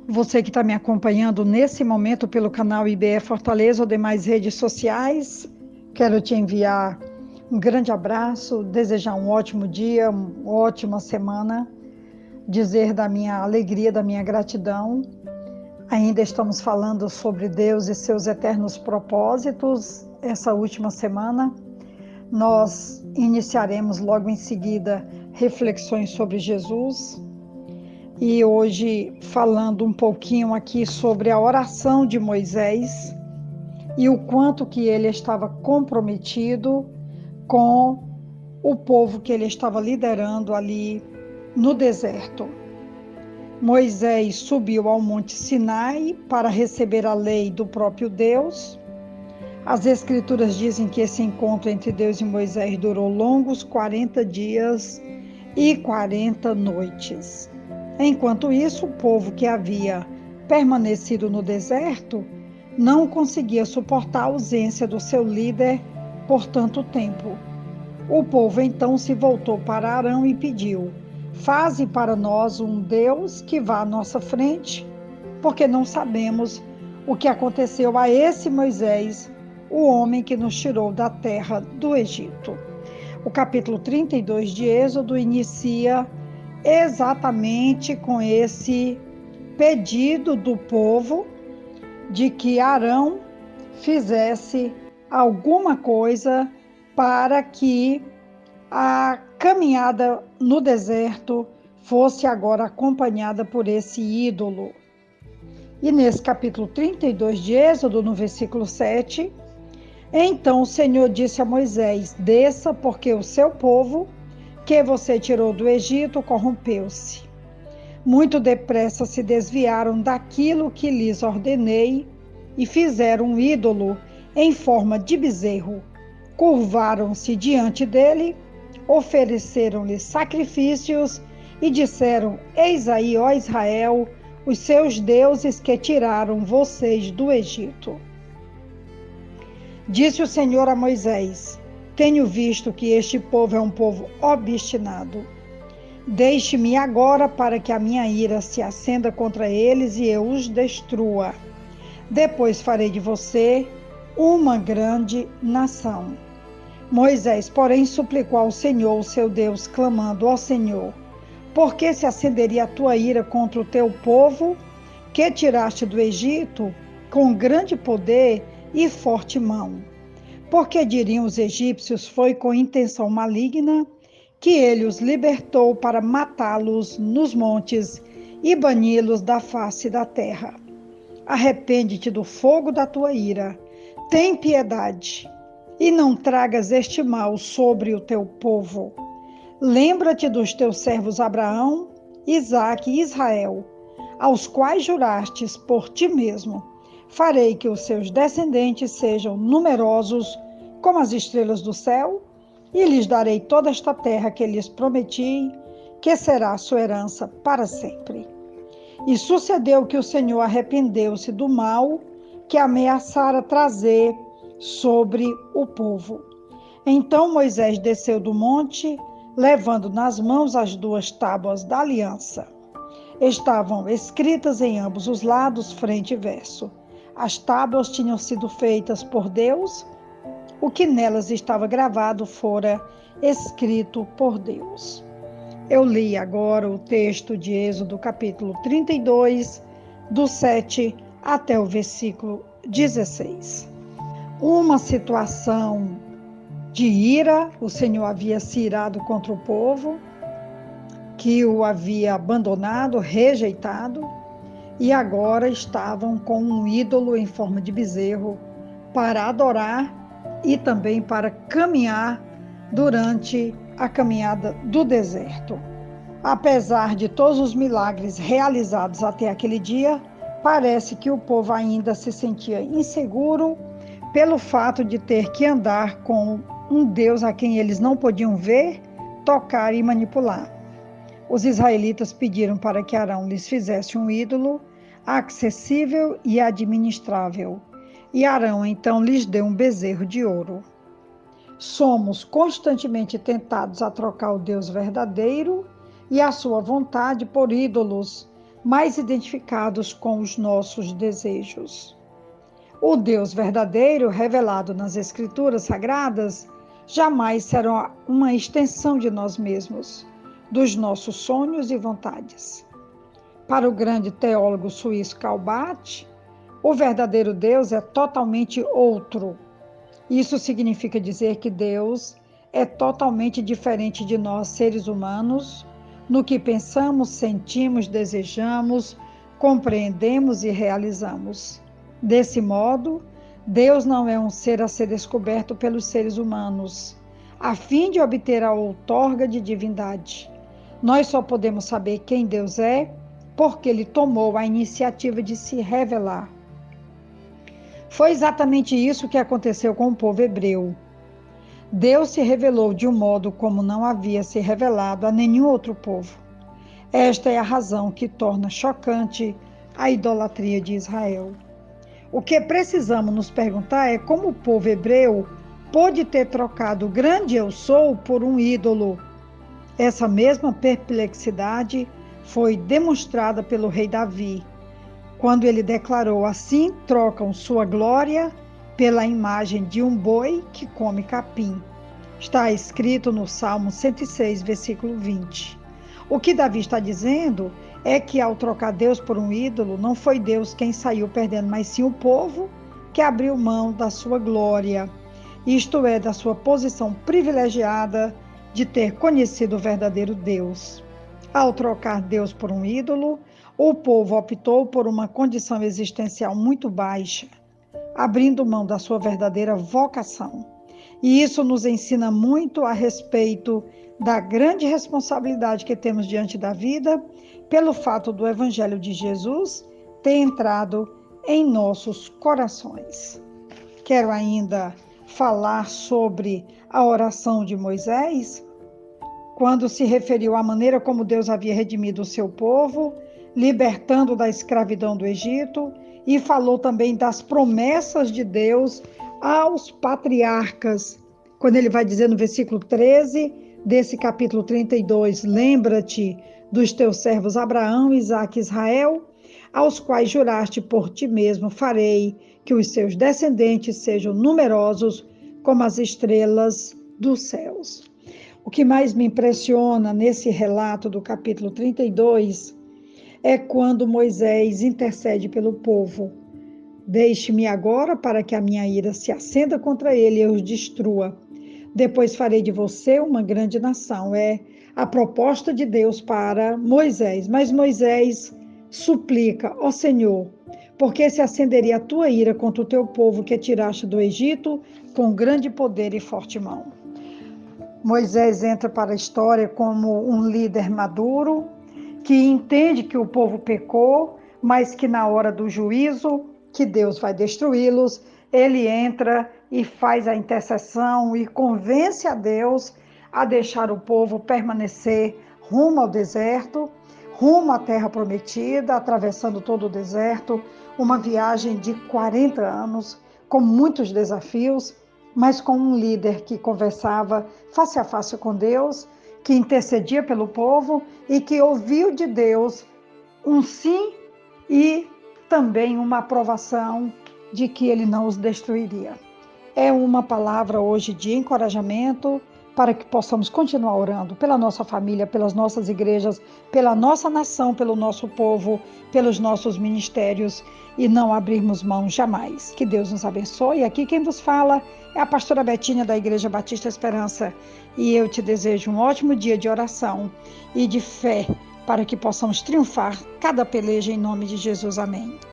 Você que está me acompanhando nesse momento pelo canal IBE Fortaleza ou demais redes sociais, quero te enviar um grande abraço, desejar um ótimo dia, uma ótima semana, dizer da minha alegria, da minha gratidão. Ainda estamos falando sobre Deus e seus eternos propósitos. Essa última semana, nós iniciaremos logo em seguida reflexões sobre Jesus. E hoje falando um pouquinho aqui sobre a oração de Moisés e o quanto que ele estava comprometido com o povo que ele estava liderando ali no deserto. Moisés subiu ao Monte Sinai para receber a lei do próprio Deus. As Escrituras dizem que esse encontro entre Deus e Moisés durou longos 40 dias e 40 noites. Enquanto isso, o povo que havia permanecido no deserto não conseguia suportar a ausência do seu líder por tanto tempo. O povo então se voltou para Arão e pediu: faze para nós um Deus que vá à nossa frente, porque não sabemos o que aconteceu a esse Moisés, o homem que nos tirou da terra do Egito. O capítulo 32 de Êxodo inicia exatamente com esse pedido do povo de que Arão fizesse alguma coisa para que a caminhada no deserto fosse agora acompanhada por esse ídolo. E nesse capítulo 32 de Êxodo, no versículo 7, então o Senhor disse a Moisés: desça, porque o seu povo, que você tirou do Egito, corrompeu-se. Muito depressa se desviaram daquilo que lhes ordenei e fizeram um ídolo em forma de bezerro. Curvaram-se diante dele, ofereceram-lhe sacrifícios e disseram: eis aí, ó Israel, os seus deuses que tiraram vocês do Egito. Disse o Senhor a Moisés: tenho visto que este povo é um povo obstinado. Deixe-me agora para que a minha ira se acenda contra eles e eu os destrua. Depois farei de você uma grande nação. Moisés, porém, suplicou ao Senhor, o seu Deus, clamando: ó Senhor, por que se acenderia a tua ira contra o teu povo, que tiraste do Egito com grande poder e forte mão? Porque diriam os egípcios: foi com intenção maligna que ele os libertou para matá-los nos montes e bani-los da face da terra. Arrepende-te do fogo da tua ira, tem piedade, e não tragas este mal sobre o teu povo. Lembra-te dos teus servos Abraão, Isaque e Israel, aos quais jurastes por ti mesmo: farei que os seus descendentes sejam numerosos como as estrelas do céu, e lhes darei toda esta terra que lhes prometi, que será a sua herança para sempre. E sucedeu que o Senhor arrependeu-se do mal que ameaçara trazer sobre o povo. Então Moisés desceu do monte, levando nas mãos as 2 tábuas da aliança. Estavam escritas em ambos os lados, frente e verso. As tábuas tinham sido feitas por Deus. O que nelas estava gravado fora escrito por Deus. Eu li agora o texto de Êxodo, capítulo 32, do 7 até o versículo 16. Uma situação de ira, o Senhor havia se irado contra o povo, que o havia abandonado, rejeitado, e agora estavam com um ídolo em forma de bezerro para adorar e também para caminhar durante a caminhada do deserto. Apesar de todos os milagres realizados até aquele dia, parece que o povo ainda se sentia inseguro pelo fato de ter que andar com um Deus a quem eles não podiam ver, tocar e manipular. Os israelitas pediram para que Arão lhes fizesse um ídolo acessível e administrável. E Arão então lhes deu um bezerro de ouro. Somos constantemente tentados a trocar o Deus verdadeiro e a sua vontade por ídolos, mais identificados com os nossos desejos. O Deus verdadeiro, revelado nas Escrituras Sagradas, jamais será uma extensão de nós mesmos, dos nossos sonhos e vontades. Para o grande teólogo suíço Karl Barth, o verdadeiro Deus é totalmente outro. Isso significa dizer que Deus é totalmente diferente de nós, seres humanos, no que pensamos, sentimos, desejamos, compreendemos e realizamos. Desse modo, Deus não é um ser a ser descoberto pelos seres humanos, a fim de obter a outorga de divindade. Nós só podemos saber quem Deus é porque Ele tomou a iniciativa de se revelar. Foi exatamente isso que aconteceu com o povo hebreu. Deus se revelou de um modo como não havia se revelado a nenhum outro povo. Esta é a razão que torna chocante a idolatria de Israel. O que precisamos nos perguntar é como o povo hebreu pôde ter trocado o grande eu sou por um ídolo. Essa mesma perplexidade foi demonstrada pelo rei Davi, quando ele declarou: assim trocam sua glória pela imagem de um boi que come capim. Está escrito no Salmo 106, versículo 20. O que Davi está dizendo é que ao trocar Deus por um ídolo, não foi Deus quem saiu perdendo, mas sim o povo que abriu mão da sua glória, isto é, da sua posição privilegiada de ter conhecido o verdadeiro Deus. Ao trocar Deus por um ídolo, o povo optou por uma condição existencial muito baixa, abrindo mão da sua verdadeira vocação. E isso nos ensina muito a respeito da grande responsabilidade que temos diante da vida, pelo fato do Evangelho de Jesus ter entrado em nossos corações. Quero ainda falar sobre a oração de Moisés, quando se referiu à maneira como Deus havia redimido o seu povo, libertando da escravidão do Egito, e falou também das promessas de Deus aos patriarcas, quando ele vai dizer no versículo 13 desse capítulo 32, lembra-te dos teus servos Abraão, Isaque e Israel, aos quais juraste por ti mesmo, farei que os seus descendentes sejam numerosos como as estrelas dos céus. O que mais me impressiona nesse relato do capítulo 32 é quando Moisés intercede pelo povo. Deixe-me agora para que a minha ira se acenda contra ele e eu os destrua. Depois farei de você uma grande nação. É a proposta de Deus para Moisés. Mas Moisés suplica: ó Senhor, porque se acenderia a tua ira contra o teu povo que tiraste do Egito com grande poder e forte mão. Moisés entra para a história como um líder maduro, que entende que o povo pecou, mas que na hora do juízo, que Deus vai destruí-los, ele entra e faz a intercessão e convence a Deus a deixar o povo permanecer rumo ao deserto, rumo à terra prometida, atravessando todo o deserto, uma viagem de 40 anos, com muitos desafios, mas com um líder que conversava face a face com Deus, que intercedia pelo povo e que ouviu de Deus um sim e também uma aprovação de que ele não os destruiria. É uma palavra hoje de encorajamento para que possamos continuar orando pela nossa família, pelas nossas igrejas, pela nossa nação, pelo nosso povo, pelos nossos ministérios e não abrirmos mão jamais. Que Deus nos abençoe. Aqui quem vos fala é a pastora Betinha da Igreja Batista Esperança e eu te desejo um ótimo dia de oração e de fé para que possamos triunfar cada peleja em nome de Jesus. Amém.